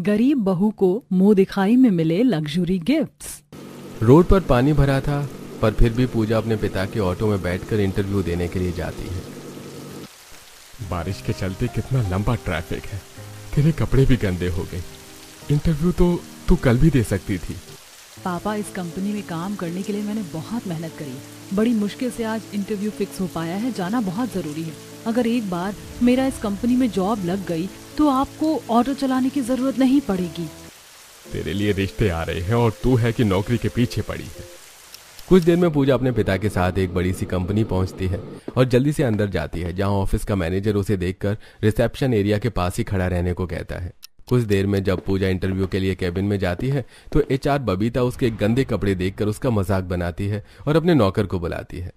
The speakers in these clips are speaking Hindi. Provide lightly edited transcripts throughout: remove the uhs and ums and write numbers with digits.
गरीब बहू को मुंह दिखाई में मिले लग्जरी गिफ्ट्स। रोड पर पानी भरा था, पर फिर भी पूजा अपने पिता के ऑटो में बैठकर इंटरव्यू देने के लिए जाती है। बारिश के चलते कितना लंबा ट्रैफिक है, तेरे कपड़े भी गंदे हो गए। इंटरव्यू तो तू कल भी दे सकती थी। पापा, इस कंपनी में काम करने के लिए मैंने बहुत मेहनत करी है। बड़ी मुश्किल से आज इंटरव्यू फिक्स हो पाया है। जाना बहुत जरूरी है। अगर एक बार मेरा इस कंपनी में जॉब लग गई तो आपको ऑटो चलाने की जरूरत नहीं पड़ेगी। तेरे लिए रिश्ते आ रहे हैं और तू है कि नौकरी के पीछे पड़ी है। कुछ देर में पूजा अपने पिता के साथ एक बड़ी सी कंपनी पहुंचती है और जल्दी से अंदर जाती है, जहां ऑफिस का मैनेजर उसे देखकर रिसेप्शन एरिया के पास ही खड़ा रहने को कहता है। कुछ देर में जब पूजा इंटरव्यू के लिए कैबिन में जाती है तो एचआर बबीता उसके गंदे कपड़े देखकर उसका मजाक बनाती है और अपने नौकर को बुलाती है।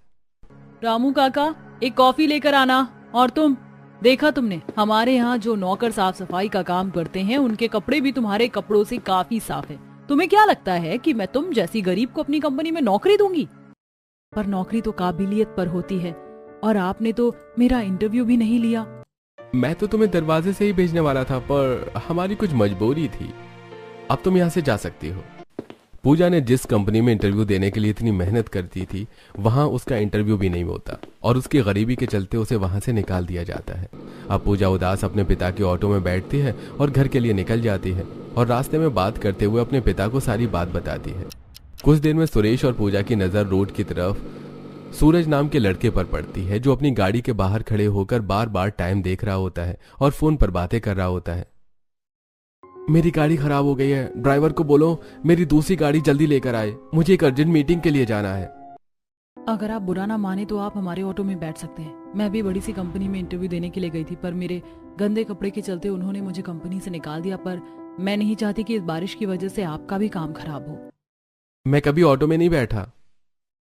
रामू काका, एक कॉफी लेकर आना। और तुम, देखा तुमने, हमारे यहाँ जो नौकर साफ सफाई का काम करते हैं उनके कपड़े भी तुम्हारे कपड़ों से काफी साफ है। तुम्हें क्या लगता है कि मैं तुम जैसी गरीब को अपनी कंपनी में नौकरी दूंगी? पर नौकरी तो काबिलियत पर होती है, और आपने तो मेरा इंटरव्यू भी नहीं लिया। मैं तो तुम्हें दरवाजे से ही भेजने वाला था, पर हमारी कुछ मजबूरी थी। अब तुम यहाँ से जा सकती हो। पूजा ने जिस कंपनी में इंटरव्यू देने के लिए इतनी मेहनत करती थी, वहां उसका इंटरव्यू भी नहीं होता और उसकी गरीबी के चलते उसे वहां से निकाल दिया जाता है। अब पूजा उदास अपने पिता के ऑटो में बैठती है और घर के लिए निकल जाती है और रास्ते में बात करते हुए अपने पिता को सारी बात बताती है। कुछ देर में सुरेश और पूजा की नजर रोड की तरफ सूरज नाम के लड़के पर पड़ती है, जो अपनी गाड़ी के बाहर खड़े होकर बार बार टाइम देख रहा होता है और फोन पर बातें कर रहा होता है। मेरी गाड़ी खराब हो गई है, ड्राइवर को बोलो मेरी दूसरी गाड़ी जल्दी लेकर आए, मुझे एक अर्जेंट मीटिंग के लिए जाना है। अगर आप बुरा ना माने तो आप हमारे ऑटो में बैठ सकते हैं। मैं भी बड़ी सी कंपनी में इंटरव्यू देने के लिए गई थी, पर मेरे गंदे कपड़े के चलते उन्होंने मुझे कंपनी से निकाल दिया। पर मैं नहीं चाहती कि इस बारिश की वजह से आपका भी काम खराब हो। मैं कभी ऑटो में नहीं बैठा।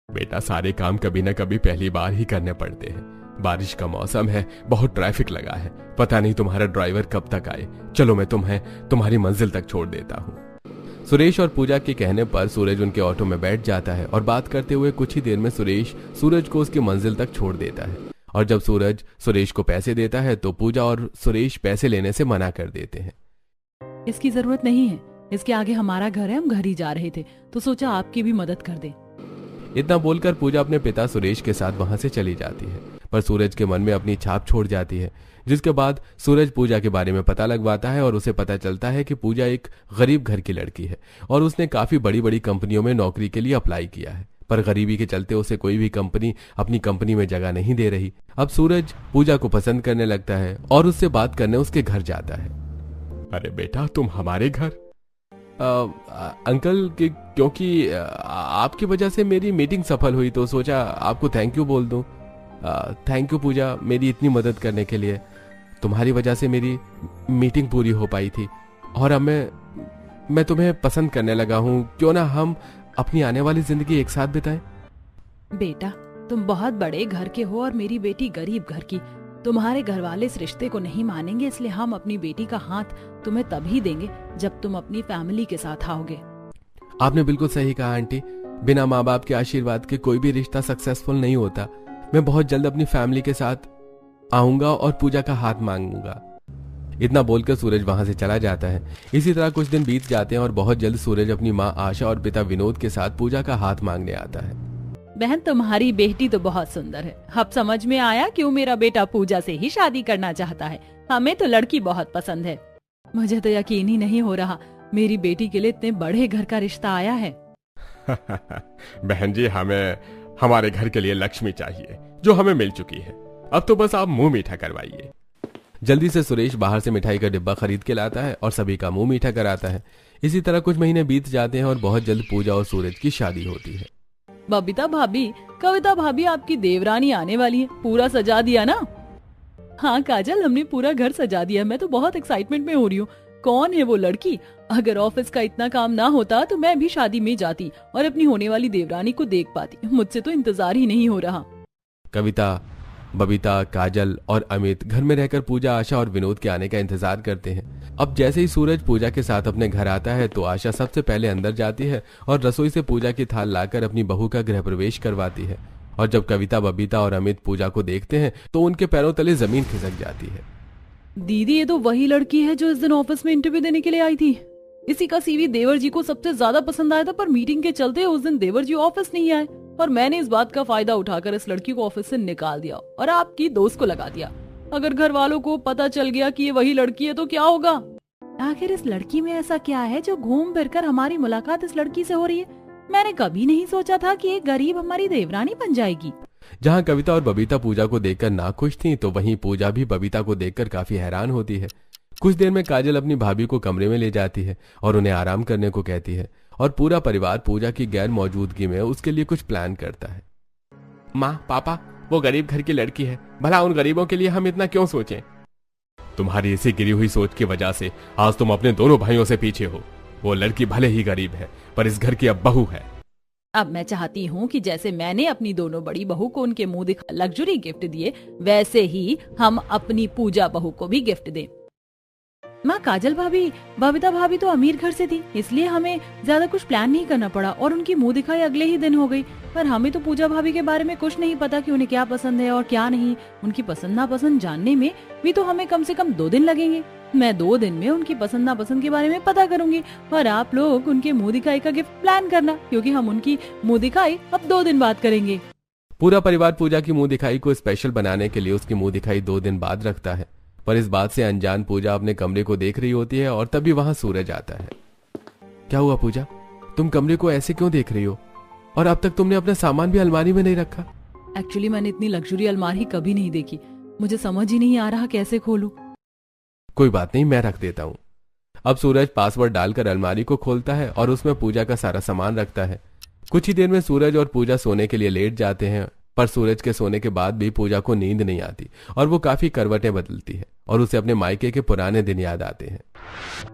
बेटा, सारे काम कभी न कभी पहली बार ही करने पड़ते हैं। बारिश का मौसम है, बहुत ट्रैफिक लगा है, पता नहीं तुम्हारा ड्राइवर कब तक आए। चलो मैं तुम्हें तुम्हारी मंजिल तक छोड़ देता हूँ। सुरेश और पूजा के कहने पर सूरज उनके ऑटो में बैठ जाता है और बात करते हुए कुछ ही देर में सुरेश सूरज को उसकी मंजिल तक छोड़ देता है। और जब सूरज सुरेश को पैसे देता है तो पूजा और सुरेश पैसे लेने से मना कर देते हैं। इसकी जरूरत नहीं है, इसके आगे हमारा घर है, हम घर ही जा रहे थे तो सोचा आपकी भी मदद कर दे। इतना बोलकर पूजा अपने पिता सुरेश के साथ वहां से चली जाती है, पर सूरज के मन में अपनी छाप छोड़ जाती है। जिसके बाद सूरज पूजा के बारे में पता लगवाता है और उसे पता चलता है कि पूजा एक गरीब घर की लड़की है और उसने काफी बड़ी बड़ी कंपनियों में नौकरी के लिए अप्लाई किया है, पर गरीबी के चलते उसे कोई भी कंपनी अपनी कंपनी में जगह नहीं दे रही। अब सूरज पूजा को पसंद करने लगता है और उससे बात करने उसके घर जाता है। अरे बेटा, तुम हमारे घर? अंकल, क्योंकि आपकी वजह से मेरी मीटिंग सफल हुई तो सोचा आपको थैंक यू बोल दूं। थैंक यू पूजा, मेरी इतनी मदद करने के लिए। तुम्हारी वजह से मेरी मीटिंग पूरी हो पाई थी और अब मैं तुम्हें पसंद करने लगा हूं। क्यों ना हम अपनी आने वाली जिंदगी एक साथ बिताएं। बेटा, तुम बहुत बड़े घर के हो और मेरी बेटी गरीब घर की। तुम्हारे घर वाले इस रिश्ते को नहीं मानेंगे, इसलिए हम अपनी बेटी का हाथ तुम्हें तभी देंगे जब तुम अपनी फैमिली के साथ आओगे। आपने बिल्कुल सही कहा आंटी, बिना माँ बाप के आशीर्वाद के कोई भी रिश्ता सक्सेसफुल नहीं होता। मैं बहुत जल्द अपनी फैमिली के साथ आऊंगा और पूजा का हाथ मांगूंगा। इतना बोलकर सूरज वहां से चला जाता है। इसी तरह कुछ दिन बीत जाते हैं और बहुत जल्द सूरज अपनी माँ आशा और पिता विनोद के साथ पूजा का हाथ मांगने आता है। बहन, तुम्हारी बेटी तो बहुत सुंदर है। अब समझ में आया क्यों मेरा बेटा पूजा से ही शादी करना चाहता है। हमें तो लड़की बहुत पसंद है। मुझे तो यकीन ही नहीं हो रहा मेरी बेटी के लिए इतने बड़े घर का रिश्ता आया है। बहन जी, हमें हमारे घर के लिए लक्ष्मी चाहिए जो हमें मिल चुकी है। अब तो बस आप मुंह मीठा करवाइए। जल्दी से सुरेश बाहर से मिठाई का डिब्बा खरीद के लाता है और सभी का मुंह मीठा कराता है। इसी तरह कुछ महीने बीत जाते हैं और बहुत जल्द पूजा और सूरज की शादी होती है। बबीता भाभी, कविता भाभी आपकी देवरानी आने वाली है। पूरा सजा दिया ना? हाँ काजल, हमने पूरा घर सजा दिया। मैं तो बहुत एक्साइटमेंट में हो रही हूँ। कौन है वो लड़की? अगर ऑफिस का इतना काम ना होता तो मैं भी शादी में जाती और अपनी होने वाली देवरानी को देख पाती। मुझसे तो इंतजार ही नहीं हो रहा। कविता, बबीता, काजल और अमित घर में रहकर पूजा, आशा और विनोद के आने का इंतजार करते हैं। अब जैसे ही सूरज पूजा के साथ अपने घर आता है तो आशा सबसे पहले अंदर जाती है और रसोई से पूजा की थाल लाकर अपनी बहू का गृह प्रवेश करवाती है। और जब कविता, बबीता और अमित पूजा को देखते हैं तो उनके पैरों तले जमीन खिसक जाती है। दीदी ये तो वही लड़की है जो इस दिन ऑफिस में इंटरव्यू देने के लिए आई थी। इसी का सीवी देवर जी को सबसे ज्यादा पसंद आया था, पर मीटिंग के चलते उस दिन देवर जी ऑफिस नहीं आए और मैंने इस बात का फायदा उठाकर इस लड़की को ऑफिस से निकाल दिया और आपकी दोस्त को लगा दिया। अगर घर वालों को पता चल गया कि ये वही लड़की है तो क्या होगा? आखिर इस लड़की में ऐसा क्या है जो घूम फिर कर हमारी मुलाकात इस लड़की से हो रही है? मैंने कभी नहीं सोचा था कि एक गरीब हमारी देवरानी बन जाएगी। जहाँ कविता और बबीता पूजा को देखकर नाखुश थीं, तो वहीं पूजा भी बबीता को देखकर काफी हैरान होती है। कुछ देर में काजल अपनी भाभी को कमरे में ले जाती है और उन्हें आराम करने को कहती है और पूरा परिवार पूजा की गैर मौजूदगी में उसके लिए कुछ प्लान करता है। माँ पापा, वो गरीब घर की लड़की है, भला उन गरीबों के लिए हम इतना क्यों सोचें? तुम्हारी इसी गिरी हुई सोच की वजह से आज तुम अपने दोनों भाइयों से पीछे हो। वो लड़की भले ही गरीब है, पर इस घर की अब बहू है। अब मैं चाहती हूँ कि जैसे मैंने अपनी दोनों बड़ी बहू को उनके मुंह दिखा लग्जरी गिफ्ट दिए, वैसे ही हम अपनी पूजा बहू को भी गिफ्ट दें। माँ काजल भाभी, बबीता भाभी तो अमीर घर से थी, इसलिए हमें ज्यादा कुछ प्लान नहीं करना पड़ा और उनकी मुंह दिखाई अगले ही दिन हो गई। पर हमें तो पूजा भाभी के बारे में कुछ नहीं पता कि उन्हें क्या पसंद है और क्या नहीं। उनकी पसंद नापसंद जानने में भी तो हमें कम से कम 2 दिन लगेंगे। मैं 2 दिन में उनकी पसंद नापसंद के बारे में पता करूंगी और आप लोग उनके मुंह दिखाई का गिफ्ट प्लान करना, क्योंकि हम उनकी मुंह दिखाई अब 2 दिन बाद करेंगे। पूरा परिवार पूजा की मुंह दिखाई को स्पेशल बनाने के लिए उसकी मुंह दिखाई 2 दिन बाद रखता है, पर इस बात से अनजान पूजा अपने कमरे को देख रही होती है और तभी वहां सूरज आता है। क्या हुआ पूजा, तुम कमरे को ऐसे क्यों देख रही हो? और अब तक तुमने अपना सामान भी अलमारी में नहीं रखा? एक्चुअली मैंने इतनी लग्जरी अलमारी कभी नहीं देखी, मुझे समझ ही नहीं आ रहा कैसे खोलूं। कोई बात नहीं, मैं रख देता हूँ। अब सूरज पासवर्ड डालकर अलमारी को खोलता है और उसमें पूजा का सारा सामान रखता है। कुछ ही देर में सूरज और पूजा सोने के लिए लेट जाते हैं, पर सूरज के सोने के बाद भी पूजा को नींद नहीं आती और वो काफी करवटें बदलती है और उसे अपने मायके के पुराने दिन याद आते हैं।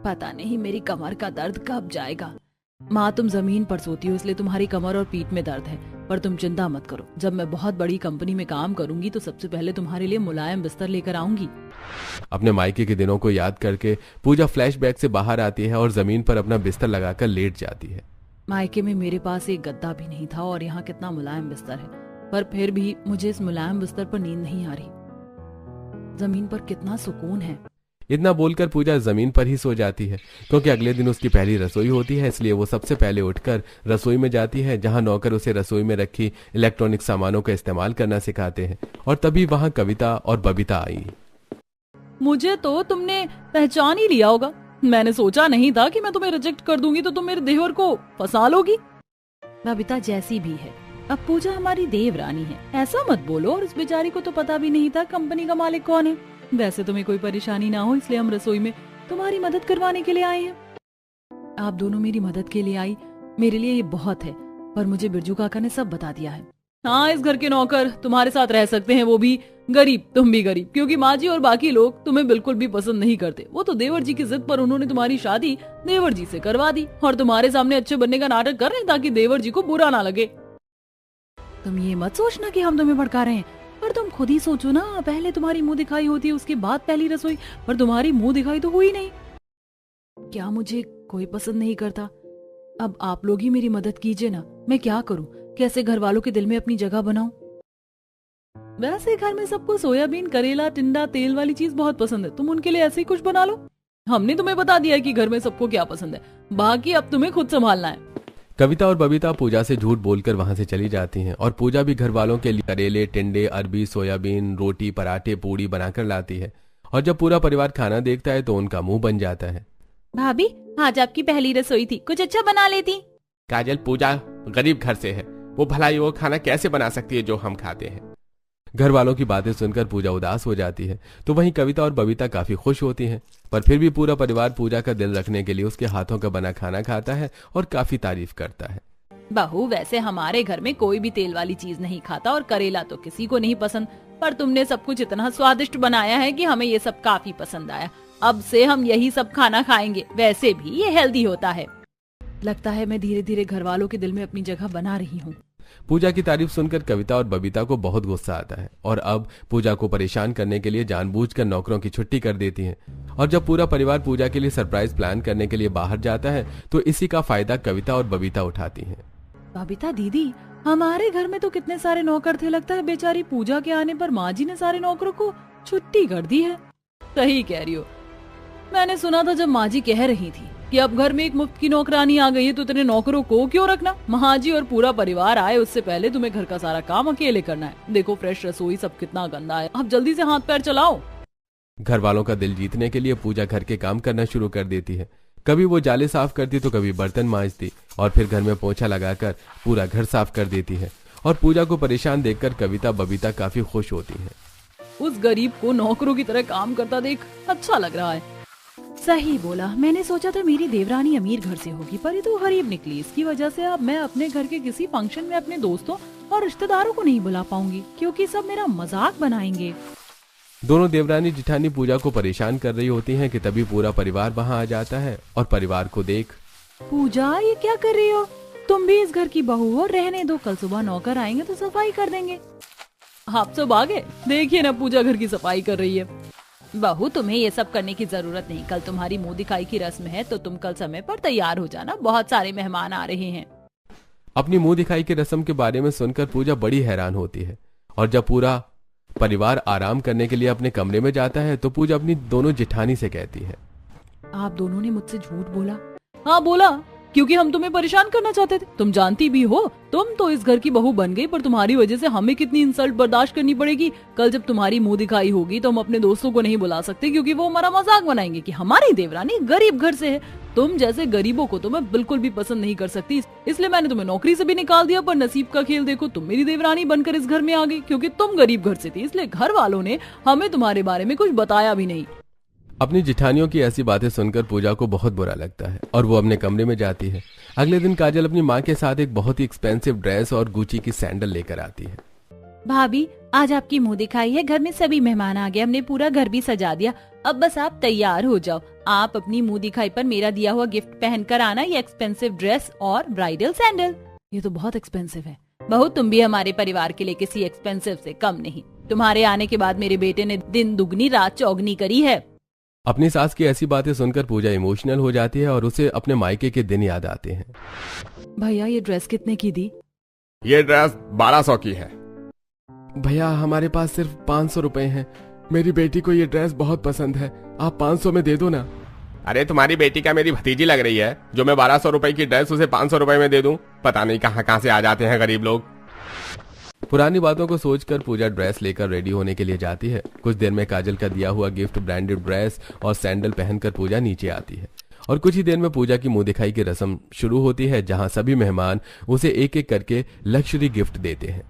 पता नहीं मेरी कमर का दर्द कब जाएगा। माँ तुम जमीन पर सोती हो इसलिए तुम्हारी कमर और पीठ में दर्द है, पर तुम चिंता मत करो, जब मैं बहुत बड़ी कंपनी में काम करूंगी तो सबसे पहले तुम्हारे लिए मुलायम बिस्तर लेकर आऊंगी। अपने मायके के दिनों को याद करके पूजा फ्लैशबैक से बाहर आती है और जमीन पर अपना बिस्तर लगाकर लेट जाती है। मायके में मेरे पास एक गद्दा भी नहीं था और यहाँ कितना मुलायम बिस्तर है, पर फिर भी मुझे इस मुलायम बिस्तर पर नींद नहीं आ रही। जमीन पर कितना सुकून है। इतना बोलकर पूजा जमीन पर ही सो जाती है, क्योंकि अगले दिन उसकी पहली रसोई होती है, इसलिए वो सबसे पहले उठकर रसोई में जाती है, जहां नौकर उसे रसोई में रखी इलेक्ट्रॉनिक सामानों का इस्तेमाल करना सिखाते हैं। और तभी वहां कविता और बबीता आई। मुझे तो तुमने पहचान ही लिया होगा। मैंने सोचा नहीं था कि मैं तुम्हें रिजेक्ट कर दूंगी तो तुम मेरे देवर को फंसा लोगी। बबीता जैसी भी है, अब पूजा हमारी देवरानी है, ऐसा मत बोलो। और इस बेचारी को तो पता भी नहीं था कंपनी का मालिक कौन है। वैसे तुम्हें कोई परेशानी ना हो इसलिए हम रसोई में तुम्हारी मदद करवाने के लिए आए हैं। आप दोनों मेरी मदद के लिए आई, मेरे लिए ये बहुत है, पर मुझे बिरजू काका ने सब बता दिया है। हाँ, इस घर के नौकर तुम्हारे साथ रह सकते हैं, वो भी गरीब, तुम भी गरीब, क्योंकि माँ जी और बाकी लोग तुम्हें बिल्कुल भी पसंद नहीं करते। वो तो देवर जी की जिद पर उन्होंने तुम्हारी शादी देवर जी से करवा दी और तुम्हारे सामने अच्छे बनने का नाटक कर रहे हैं ताकि देवर जी को बुरा ना लगे। तुम ये मत सोचना कि हम तुम्हें भड़का रहे हैं, पर तुम खुद ही सोचो ना, पहले तुम्हारी मुंह दिखाई होती है, उसके बाद पहली रसोई, पर तुम्हारी मुंह दिखाई तो हुई नहीं। क्या मुझे कोई पसंद नहीं करता? अब आप लोग ही मेरी मदद कीजिए ना, मैं क्या करूं? कैसे घर वालों के दिल में अपनी जगह बनाऊं? वैसे घर में सबको सोयाबीन, करेला, टिंडा, तेल वाली चीज बहुत पसंद है, तुम उनके लिए ऐसे ही कुछ बना लो। हमने तुम्हें बता दिया है कि घर में सबको क्या पसंद है, बाकी अब तुम्हें खुद संभालना है। कविता और बबीता पूजा से झूठ बोलकर वहां से चली जाती हैं और पूजा भी घर वालों के लिए करेले, टिंडे, अरबी, सोयाबीन, रोटी, पराठे, पूड़ी बनाकर लाती है। और जब पूरा परिवार खाना देखता है तो उनका मुंह बन जाता है। भाभी, आज आपकी पहली रसोई थी, कुछ अच्छा बना लेती। काजल, पूजा गरीब घर से है, वो भलाई वो खाना कैसे बना सकती है जो हम खाते हैं? घर वालों की बातें सुनकर पूजा उदास हो जाती है, तो वहीं कविता और बबीता काफी खुश होती हैं। पर फिर भी पूरा परिवार पूजा का दिल रखने के लिए उसके हाथों का बना खाना खाता है और काफी तारीफ करता है। बहू, वैसे हमारे घर में कोई भी तेल वाली चीज नहीं खाता और करेला तो किसी को नहीं पसंद, पर तुमने सब कुछ इतना स्वादिष्ट बनाया है कि हमें ये सब काफी पसंद आया। अब से हम यही सब खाना खाएंगे, वैसे भी ये हेल्दी होता है। लगता है मैं धीरे धीरे घर वालों के दिल में अपनी जगह बना रही हूँ। पूजा की तारीफ सुनकर कविता और बबीता को बहुत गुस्सा आता है और अब पूजा को परेशान करने के लिए जानबूझकर नौकरों की छुट्टी कर देती हैं। और जब पूरा परिवार पूजा के लिए सरप्राइज प्लान करने के लिए बाहर जाता है तो इसी का फायदा कविता और बबीता उठाती हैं। बबीता दीदी, हमारे घर में तो कितने सारे नौकर थे, लगता है बेचारी पूजा के आने पर माँ जी ने सारे नौकरों को छुट्टी कर दी है। सही कह रही हो। मैंने सुना था जब माँ जी कह रही थी कि अब घर में एक मुफ्त की नौकरानी आ गई है तो इतने नौकरों को क्यों रखना। माँ जी और पूरा परिवार आए उससे पहले तुम्हें घर का सारा काम अकेले करना है। देखो फ्रेश रसोई सब कितना गंदा है, अब जल्दी से हाथ पैर चलाओ। घर वालों का दिल जीतने के लिए पूजा घर के काम करना शुरू कर देती है। कभी वो जाले साफ करती तो कभी बर्तन मांजती और फिर घर में पोछा लगाकर पूरा घर साफ कर देती है। और पूजा को परेशान देखकर कविता बबीता काफी खुश होती है। उस गरीब को नौकरों की तरह काम करता देख अच्छा लग रहा है। सही बोला, मैंने सोचा था मेरी देवरानी अमीर घर से होगी पर ये तो गरीब निकली। इसकी वजह से अब मैं अपने घर के किसी फंक्शन में अपने दोस्तों और रिश्तेदारों को नहीं बुला पाऊंगी क्योंकि सब मेरा मजाक बनाएंगे। दोनों देवरानी जिठानी पूजा को परेशान कर रही होती हैं कि तभी पूरा परिवार वहां आ जाता है और परिवार को देख, पूजा ये क्या कर रही हो? तुम भी इस घर की बहू हो, रहने दो, कल सुबह नौकर आएंगे तो सफाई कर देंगे। आप सब आगे देखिए ना, पूजा घर की सफाई कर रही है। बहू तुम्हें ये सब करने की जरूरत नहीं, कल तुम्हारी मुंह दिखाई की रस्म है तो तुम कल समय पर तैयार हो जाना, बहुत सारे मेहमान आ रहे हैं। अपनी मुंह दिखाई की रस्म के बारे में सुनकर पूजा बड़ी हैरान होती है और जब पूरा परिवार आराम करने के लिए अपने कमरे में जाता है तो पूजा अपनी दोनों जिठानी से कहती है, आप दोनों ने मुझसे झूठ बोला। हाँ बोला, क्योंकि हम तुम्हें परेशान करना चाहते थे। तुम जानती भी हो तुम तो इस घर की बहू बन गई, पर तुम्हारी वजह से हमें कितनी इंसल्ट बर्दाश्त करनी पड़ेगी। कल जब तुम्हारी मुंह दिखाई होगी तो हम अपने दोस्तों को नहीं बुला सकते क्योंकि वो हमारा मजाक बनाएंगे कि हमारी देवरानी गरीब घर से है। तुम जैसे गरीबों को तो मैं बिल्कुल भी पसंद नहीं कर सकती, इसलिए मैंने तुम्हें नौकरी से भी निकाल दिया। पर नसीब का खेल देखो, तुम मेरी देवरानी बनकर इस घर में आ गई। क्योंकि तुम गरीब घर से थी इसलिए घर वालों ने हमें तुम्हारे बारे में कुछ बताया भी नहीं। अपनी जिठानियों की ऐसी बातें सुनकर पूजा को बहुत बुरा लगता है और वो अपने कमरे में जाती है। अगले दिन काजल अपनी माँ के साथ एक बहुत ही एक्सपेंसिव ड्रेस और गुची की सैंडल लेकर आती है। भाभी आज आपकी मुंह दिखाई है, घर में सभी मेहमान आ गए, हमने पूरा घर भी सजा दिया, अब बस आप तैयार हो जाओ। आप अपनी मुंह दिखाई पर मेरा दिया हुआ गिफ्ट पहन कर आना, ये एक्सपेंसिव ड्रेस और ब्राइडल सैंडल। ये तो बहुत एक्सपेंसिव है। बहू तुम भी हमारे परिवार के लिए किसी एक्सपेंसिव से कम नहीं। तुम्हारे आने के बाद मेरे बेटे ने दिन दुगनी रात चौगनी करी है। अपनी सास की ऐसी बातें सुनकर पूजा इमोशनल हो जाती है और उसे अपने मायके के दिन याद आते हैं। भैया ये ड्रेस कितने की दी? ये ड्रेस 1200 की है। भैया हमारे पास सिर्फ 500 रुपए हैं। मेरी बेटी को ये ड्रेस बहुत पसंद है, आप 500 में दे दो ना। अरे तुम्हारी बेटी क्या मेरी भतीजी लग रही है जो मैं 1200 रुपए की ड्रेस उसे 500 रुपए में दे दूं? पता नहीं कहां से आ जाते हैं गरीब लोग। पुरानी बातों को सोचकर पूजा ड्रेस लेकर रेडी होने के लिए जाती है। कुछ देर में काजल का दिया हुआ गिफ्ट ब्रांडेड ड्रेस और सैंडल पहनकर पूजा नीचे आती है और कुछ ही देर में पूजा की मुंह दिखाई की रस्म शुरू होती है जहां सभी मेहमान उसे एक एक करके लग्जरी गिफ्ट देते हैं।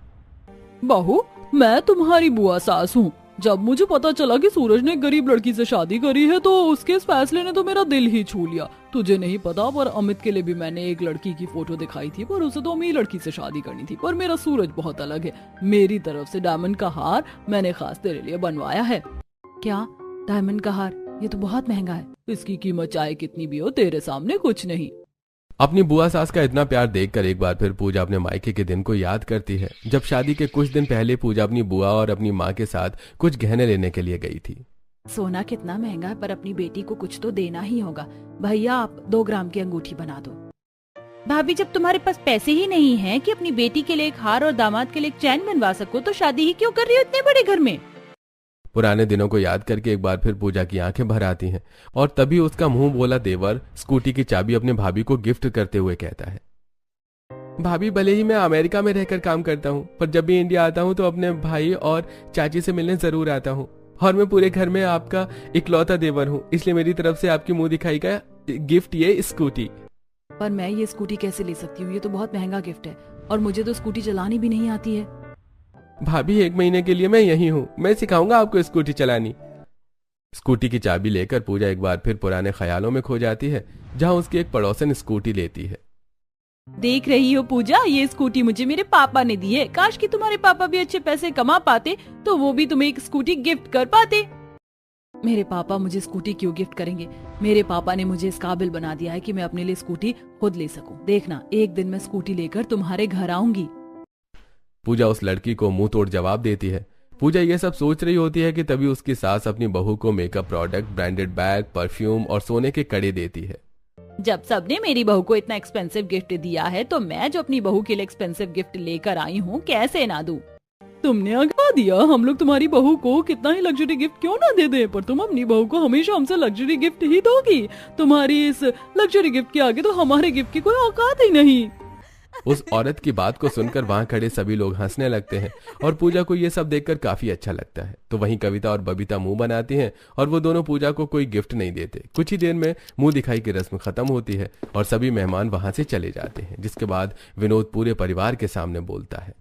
बहू मैं तुम्हारी बुआ सास हूँ। जब मुझे पता चला कि सूरज ने गरीब लड़की से शादी करी है तो उसके इस फैसले ने तो मेरा दिल ही छू लिया। तुझे नहीं पता पर अमित के लिए भी मैंने एक लड़की की फोटो दिखाई थी, पर उसे तो अमीर लड़की से शादी करनी थी। पर मेरा सूरज बहुत अलग है। मेरी तरफ से डायमंड का हार मैंने खास तेरे लिए बनवाया है। क्या डायमंड का हार? ये तो बहुत महंगा है। इसकी कीमत चाहे कितनी भी हो तेरे सामने कुछ नहीं। अपनी बुआ सास का इतना प्यार देखकर एक बार फिर पूजा अपने मायके के दिन को याद करती है जब शादी के कुछ दिन पहले पूजा अपनी बुआ और अपनी माँ के साथ कुछ गहने लेने के लिए गई थी। सोना कितना महंगा है पर अपनी बेटी को कुछ तो देना ही होगा। भैया आप 2 ग्राम की अंगूठी बना दो। भाभी जब तुम्हारे पास पैसे ही नहीं है कि अपनी बेटी के लिए एक हार और दामाद के लिए एक चैन बनवा सको तो शादी ही क्यों कर रही हो इतने बड़े घर में? पुराने दिनों को याद करके एक बार फिर पूजा की आंखें भर आती हैं और तभी उसका मुंह बोला देवर स्कूटी की चाबी अपने भाभी को गिफ्ट करते हुए कहता है, भाभी भले ही मैं अमेरिका में रहकर काम करता हूँ पर जब भी इंडिया आता हूँ तो अपने भाई और चाची से मिलने जरूर आता हूँ और मैं पूरे घर में आपका इकलौता देवर हूँ, इसलिए मेरी तरफ से आपकी मुंह दिखाई का गिफ्ट ये स्कूटी। पर मैं ये स्कूटी कैसे ले सकती हूँ? ये तो बहुत महंगा गिफ्ट है और मुझे तो स्कूटी चलानी भी नहीं आती है। भाभी 1 महीने के लिए मैं यही हूँ, मैं सिखाऊंगा आपको स्कूटी चलानी। स्कूटी की चाबी लेकर पूजा एक बार फिर पुराने ख्यालों में खो जाती है जहाँ उसकी एक पड़ोसन स्कूटी लेती है। देख रही हो पूजा, ये स्कूटी मुझे मेरे पापा ने दी है। काश कि तुम्हारे पापा भी अच्छे पैसे कमा पाते तो वो भी तुम्हें एक स्कूटी गिफ्ट कर पाते। मेरे पापा मुझे स्कूटी क्यों गिफ्ट करेंगे? मेरे पापा ने मुझे इस काबिल बना दिया है कि मैं अपने लिए स्कूटी खुद ले सकूं। देखना एक दिन मैं स्कूटी लेकर तुम्हारे घर आऊंगी। पूजा उस लड़की को मुंह तोड़ जवाब देती है। पूजा ये सब सोच रही होती है कि तभी उसकी सास अपनी बहू को makeup product, branded bag, perfume और सोने के कड़े देती है। जब सबने मेरी बहू को इतना एक्सपेंसिव गिफ्ट दिया है तो मैं जो अपनी बहू के लिए एक्सपेंसिव गिफ्ट लेकर आई हूँ कैसे ना दूं? तुमने आंखें दिया, हम लोग तुम्हारी बहू को कितना ही लग्जरी गिफ्ट क्यों ना दे दें, पर तुम अपनी बहू को हमेशा हमसे लग्जरी गिफ्ट ही दोगी। तुम्हारी इस लग्जरी गिफ्ट के आगे तो हमारे गिफ्ट की कोई औकात ही नहीं। उस औरत की बात को सुनकर वहां खड़े सभी लोग हंसने लगते हैं और पूजा को ये सब देखकर काफी अच्छा लगता है। तो वहीं कविता और बबीता मुंह बनाती हैं और वो दोनों पूजा को कोई गिफ्ट नहीं देते। कुछ ही देर में मुंह दिखाई की रस्म खत्म होती है और सभी मेहमान वहां से चले जाते हैं, जिसके बाद विनोद पूरे परिवार के सामने बोलता है,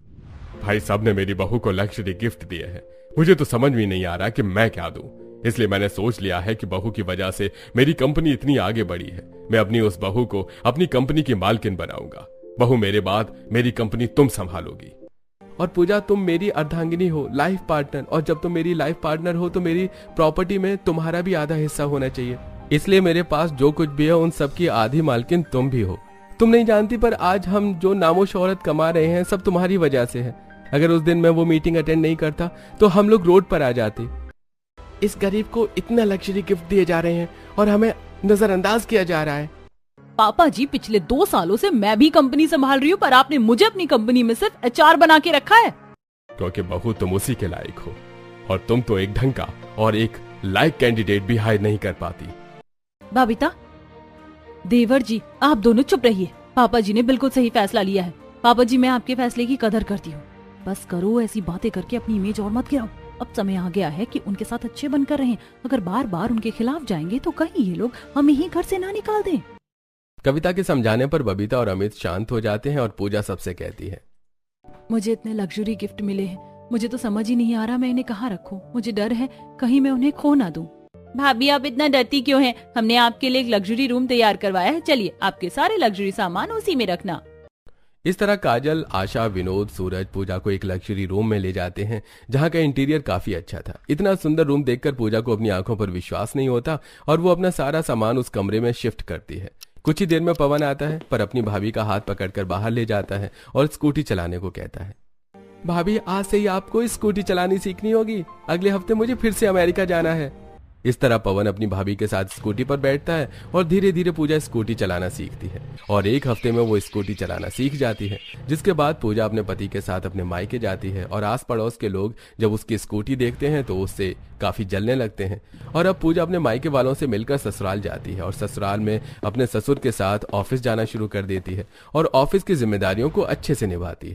भाई साहब ने मेरी बहू को लग्जरी गिफ्ट दिए है, मुझे तो समझ में नहीं आ रहा कि मैं क्या दूं। इसलिए मैंने सोच लिया है कि बहू की वजह से मेरी कंपनी इतनी आगे बढ़ी है, मैं अपनी उस बहू को अपनी कंपनी की मालकिन बनाऊंगा। बहू मेरे बाद मेरी कंपनी तुम संभालोगी। और पूजा तुम मेरी अर्धांगिनी हो, लाइफ पार्टनर, और जब तुम मेरी लाइफ पार्टनर हो तो मेरी प्रॉपर्टी में तुम्हारा भी आधा हिस्सा होना चाहिए। इसलिए मेरे पास जो कुछ भी है उन सब की आधी मालकिन तुम भी हो। तुम नहीं जानती पर आज हम जो नामो शोहरत कमा रहे हैं सब तुम्हारी वजह से है। अगर उस दिन मैं वो मीटिंग अटेंड नहीं करता तो हम लोग रोड पर आ जाते। इस गरीब को इतना लग्जरी गिफ्ट दिए जा रहे हैं और हमें नजरअंदाज किया जा रहा है। पापा जी, पिछले 2 सालों से मैं भी कंपनी संभाल रही हूँ, पर आपने मुझे अपनी कंपनी में सिर्फ HR बना के रखा है। क्योंकि बहू तुम उसी के लायक हो और तुम तो एक ढंग का और एक लायक कैंडिडेट भी हायर नहीं कर पाती। बबीता, देवर जी, आप दोनों चुप रहिए। पापा जी ने बिल्कुल सही फैसला लिया है। पापा जी, मैं आपके फैसले की कदर करती हूँ। बस करो, ऐसी बातें करके अपनी इमेज और मत गिराओ। अब समय आ गया है कि उनके साथ अच्छे बनकर रहें। अगर बार बार उनके खिलाफ जाएंगे तो कहीं ये लोग हमें ही घर से ना निकाल दें। कविता के समझाने पर बबीता और अमित शांत हो जाते हैं और पूजा सबसे कहती है, मुझे इतने लग्जरी गिफ्ट मिले हैं, मुझे तो समझ ही नहीं आ रहा मैं इन्हें कहाँ रखूं। मुझे डर है कहीं मैं उन्हें खो ना दूं। भाभी, आप इतना डरती क्यों हैं? हमने आपके लिए एक लग्जरी रूम तैयार करवाया है, चलिए आपके सारे लग्जरी सामान उसी में रखना। इस तरह काजल, आशा, विनोद, सूरज पूजा को एक लग्जरी रूम में ले जाते हैं जहां का इंटीरियर काफी अच्छा था। इतना सुंदर रूम देखकर पूजा को अपनी आंखों पर विश्वास नहीं होता और वो अपना सारा सामान उस कमरे में शिफ्ट करती है। कुछ ही देर में पवन आता है पर अपनी भाभी का हाथ पकड़कर बाहर ले जाता है और स्कूटी चलाने को कहता है। भाभी, आज से ही आपको स्कूटी चलानी सीखनी होगी। अगले हफ्ते मुझे फिर से अमेरिका जाना है। इस तरह पवन अपनी भाभी के साथ स्कूटी पर बैठता है और धीरे धीरे पूजा स्कूटी चलाना सीखती है और एक हफ्ते में वो स्कूटी चलाना सीख जाती है। जिसके बाद पूजा अपने पति के साथ अपने मायके जाती है और आस पड़ोस के लोग जब उसकी स्कूटी देखते हैं तो उससे काफी जलने लगते हैं। और अब पूजा अपने मायके वालों से मिलकर ससुराल जाती है और ससुराल में अपने ससुर के साथ ऑफिस जाना शुरू कर देती है और ऑफिस की जिम्मेदारियों को अच्छे से निभाती है।